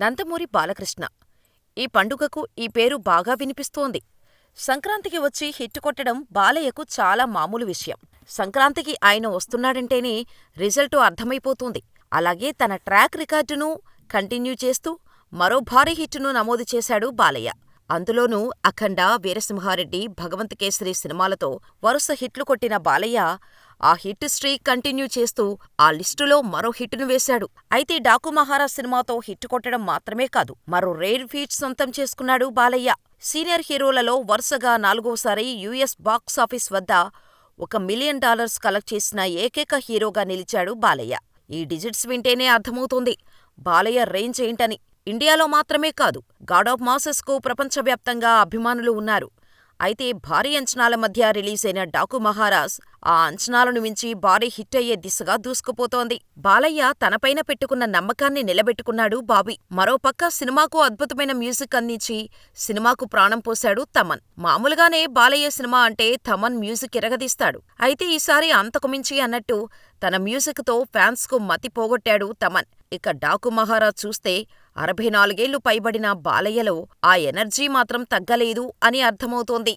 నందమూరి బాలకృష్ణ. ఈ పండుగకు ఈ పేరు బాగా వినిపిస్తోంది. సంక్రాంతికి వచ్చి హిట్ కొట్టడం బాలయ్యకు చాలా మామూలు విషయం. సంక్రాంతికి ఆయన వస్తున్నాడంటేనే రిజల్టు అర్థమైపోతుంది. అలాగే తన ట్రాక్ రికార్డును కంటిన్యూ చేస్తూ మరో భారీ హిట్టును నమోదు చేశాడు బాలయ్య. అందులోనూ అఖండ, వీరసింహారెడ్డి, భగవంత్ కేసరి సినిమాలతో వరుస హిట్లు కొట్టిన బాలయ్య ఆ హిట్ స్ట్రీక్ కంటిన్యూ చేస్తూ ఆ లిస్టులో మరో హిట్టును వేశాడు. అయితే డాకు మహారాజ్ సినిమాతో హిట్ కొట్టడం మాత్రమే కాదు, మరో రేర్ ఫీట్ సొంతం చేసుకున్నాడు బాలయ్య. సీనియర్ హీరోలలో వరుసగా 4వసారి యుఎస్ బాక్సాఫీస్ వద్ద $1 మిలియన్ కలెక్ట్ చేసిన ఏకైక హీరోగా నిలిచాడు బాలయ్య. ఈ డిజిట్స్ వింటేనే అర్థమవుతోంది బాలయ్య రేంజ్ ఏంటని. ఇండియాలో మాత్రమే కాదు, గాడ్ ఆఫ్ మాసెస్కు ప్రపంచవ్యాప్తంగా అభిమానులు ఉన్నారు. అయితే భారీ అంచనాల మధ్య రిలీజైన డాకు మహారాజ్ ఆ అంచనాలను మించి భారీ హిట్ అయ్యే దిశగా దూసుకుపోతోంది. బాలయ్య తనపైన పెట్టుకున్న నమ్మకాన్ని నిలబెట్టుకున్నాడు బాబీ. మరోపక్క సినిమాకు అద్భుతమైన మ్యూజిక్ అందించి సినిమాకు ప్రాణం పోశాడు తమన్. మామూలుగానే బాలయ్య సినిమా అంటే తమన్ మ్యూజిక్ ఇరగదీస్తాడు. అయితే ఈసారి అంతకుమించి అన్నట్టు తన మ్యూజిక్తో ఫ్యాన్స్కు మతి పోగొట్టాడు తమన్. ఇక డాకు మహారాజ్ చూస్తే 64 ఏళ్లు పైబడిన బాలయ్యలో ఆ ఎనర్జీ మాత్రం తగ్గలేదు అని అర్థమవుతోంది.